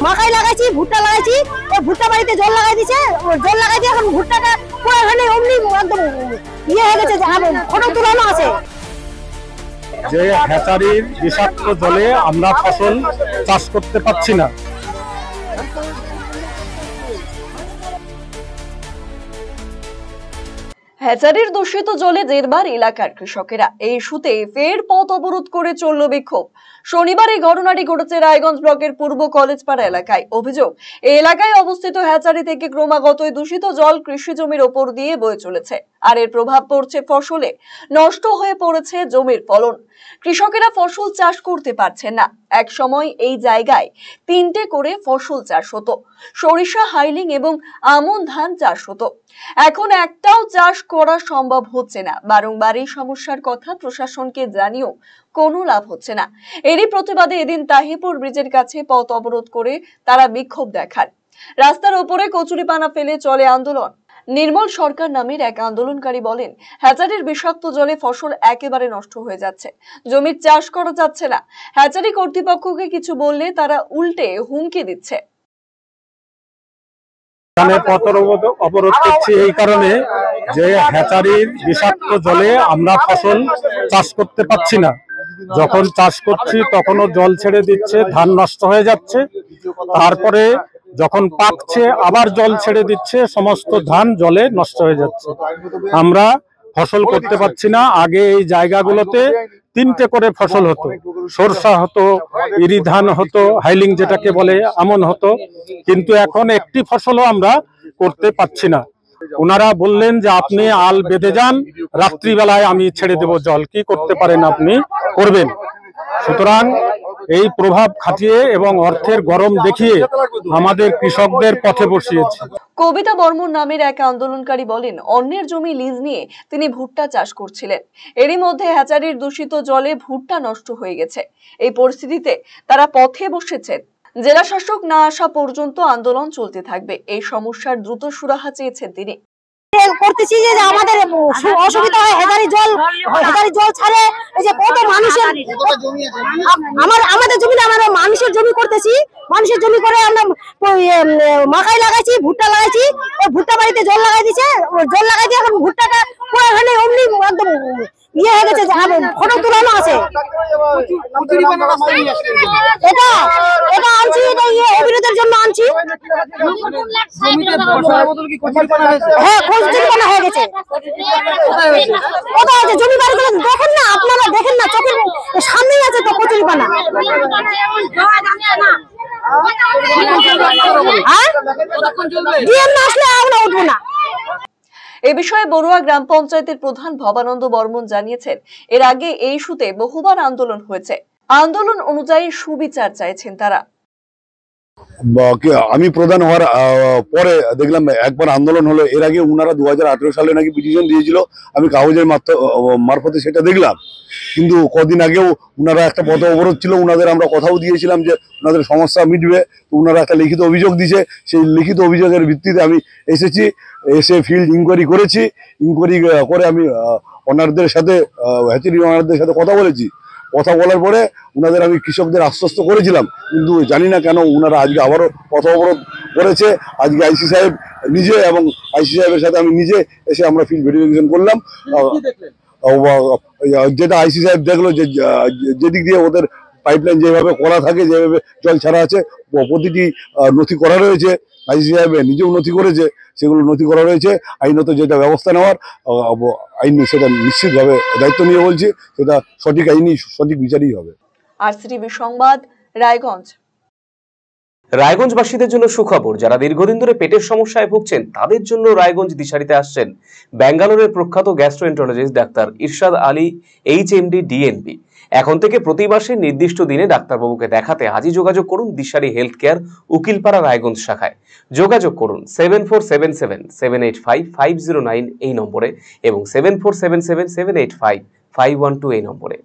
মাকাই লাগাইছি, ভুট্টা লাগাইছি, ওই ভুট্টা বাড়িতে জল লাগাই দিছে, জল লাগাই দিয়ে এখন ভুট্টাটা পুরো এখানে অমনি একদম ইয়ে হয়ে গেছে, ফটো তুলানো আছে। যে হ্যাচারির বিষাক্ত জলে আমরা ফসল চাষ করতে পারছি না। হ্যাচারির দূষিত জলে জেরবার এলাকার কৃষকেরা। এই ইস্যুতে ফের পথ অবরোধ করে চলল বিক্ষোভ। শনিবার এই ঘটনাটি ঘটেছে রায়গঞ্জ ব্লকের পূর্ব কলেজপাড়া এলাকায়। অভিযোগ, এই এলাকায় অবস্থিত হ্যাচারি থেকে ক্রমাগত দূষিত জল কৃষি জমির ওপর দিয়ে বয়ে চলেছে, আর এর প্রভাব পড়ছে ফসলে। নষ্ট হয়ে পড়েছে জমির ফলন, কৃষকেরা ফসল চাষ করতে পারছেন না। এক সময় এই জায়গায় 3টে করে ফসল চাষ হতো, সরিষা, হাইলিং এবং আমন ধান চাষ হতো। এখন একটাও চাষ করা সম্ভব হচ্ছে না। বারংবার এই সমস্যার কথা প্রশাসনকে জানিয়েও কোনো লাভ হচ্ছে না। এরই প্রতিবাদে এদিন তাহিপুর ব্রিজের কাছে পথ অবরোধ করে তারা বিক্ষোভ দেখান। রাস্তার উপরে কচুরিপানা ফেলে চলে আন্দোলন। নির্মল সরকার নামের এক আন্দোলনকারী বলেন, হ্যাচারির বিষাক্ত জলে ফসল একেবারে নষ্ট হয়ে যাচ্ছে, জমির চাষ করা যাচ্ছে না। হ্যাচারি কর্তৃপক্ষকে কিছু বললে তারা উল্টে হুমকি দিচ্ছে। পথ অবরোধ করছি এই কারণে যে হ্যাচারির বিষাক্ত জলে আমরা ফসল চাষ করতে পারছি না। যখন চাষ করছি তখনও জল ছেড়ে দিচ্ছে, ধান নষ্ট হয়ে যাচ্ছে। তারপরে যখন পাকছে আবার জল ছেড়ে দিচ্ছে, সমস্ত ধান জলে নষ্ট হয়ে যাচ্ছে। আমরা ফসল করতে পারছি না। আগে এই জায়গাগুলোতে 3টে করে ফসল হতো, সরষা হতো, ইরি ধান হতো, হাইলিং যেটাকে বলে আমন হতো, কিন্তু এখন একটি ফসলও আমরা করতে পারছি না। ওনারা বললেন যে আপনি আল বেঁধে যান, রাত্রিবেলায় আমি ছেড়ে দেব জল, কি করতে পারেন আপনি করবেন। সুতরাং এই প্রভাব খাটিয়ে এবং অর্থের গরম দেখিয়ে আমাদের কৃষকদের পথে বসিয়েছে। কবিতা বর্মন নামের এক আন্দোলনকারী বলেন, অন্যের জমি লিজ নিয়ে তিনি ভুট্টা চাষ করছিলেন। এরই মধ্যে হ্যাচারির দূষিত জলে ভুট্টা নষ্ট হয়ে গেছে। এই পরিস্থিতিতে তারা পথে বসেছেন। জেলা শাসক না আসা পর্যন্ত আন্দোলন চলতে থাকবে। এই সমস্যার দ্রুত সুরাহা চেয়েছেন তিনি। করতেছি যে আমাদের অসুবিধা হয়, হ্যাচারি জল ছাড়ে এই যে কত মানুষের, আমাদের জমিতে আমরা মানুষের জমি করতেছি, মানুষের জমি করে আমরা মাকাই লাগাইছি, ভুট্টা লাগাইছি, ওই ভুট্টা বাড়িতে জল লাগাই দিছে, জল লাগাই দিয়ে এখন ভুট্টাটা পুরো এখানে অমনি একদম ইয়ে হয়ে গেছে, ফটো তুলানো আছে। এটা এটা আনছি, এটা অভিযোগের জন্য আনছি। হ্যাঁ, কচুরিপানা হয়ে গেছে। কোথায় আছে জমি বাড়িগুলো? দেখেন না আপনারা, দেখেন না, চোখের সামনেই আছে তো কচুরিপানা। এ বিষয়ে বড়ুয়া গ্রাম পঞ্চায়েতের প্রধান ভবানন্দ বর্মন জানিয়েছেন, এর আগে এই ইস্যুতে বহুবার আন্দোলন হয়েছে। আন্দোলন অনুযায়ী সুবিচার চাইছেন তারা। আমি প্রধান হওয়ার পরে দেখলাম একবার আন্দোলন হলো। এর আগে উনারা 2018 সালে নাকি পিটিশন দিয়েছিল, আমি কাগজের মারফতে সেটা দেখলাম। কিন্তু কদিন আগেও উনারা একটা পথ অবরোধ ছিল, উনাদের আমরা কথাও দিয়েছিলাম যে উনাদের সমস্যা মিটবে। তো উনারা একটা লিখিত অভিযোগ দিয়েছে, সেই লিখিত অভিযোগের ভিত্তিতে আমি এসেছি, এসে ফিল্ড ইনকোয়ারি করেছি। ইনকোয়ারি করে আমি অনারদের সাথে, হ্যাচারি অনারদের সাথে কথা বলেছি। কথা বলার পরে উনাদের আমি কৃষকদের আশ্বস্ত করেছিলাম, কিন্তু জানি না কেন উনারা আজকে আবারও পথ অবরোধ করেছে। আজকে আইসি সাহেব নিজে এবং আইসি সাহেবের সাথে আমি নিজে এসে আমরা ফিল্ড ভেরিফিকেশন করলাম। যেটা আইসি সাহেব দেখলো যে যেদিক দিয়ে ওদের পাইপলাইন যেভাবে করা থাকে, যেভাবে জল ছাড়া আছে, প্রতিটি নথি করা রয়েছে। আইসি সাহেব নিজেও নথি করেছে, সেগুলো নথি করা রয়েছে। আইনত যেটা ব্যবস্থা নেওয়ার আইন, সেটা নিশ্চিতভাবে দায়িত্ব নিয়ে বলছি, সেটা সঠিক আইনি সঠিক বিচারই হবে। আরসিটিভি সংবাদ, রায়গঞ্জ। রায়গঞ্জবাসীদের জন্য সুখবর, যারা দীর্ঘদিন ধরে পেটের সমস্যায় ভুগছেন তাদের জন্য রায়গঞ্জ দিশারিতে আসছেন ব্যাঙ্গালোরের প্রখ্যাত গ্যাস্ট্রোএন্টারোলজিস্ট ডাক্তার ইরশাদ আলী, HMD, DNB। এখন থেকে প্রতি মাসে নির্দিষ্ট দিনে ডাক্তারবাবুকে দেখাতে আজই যোগাযোগ করুন দিশারি হেলথ কেয়ার, উকিলপাড়া, রায়গঞ্জ শাখায়। যোগাযোগ করুন 7477785509 এই নম্বরে এবং 7477785512 এই নম্বরে।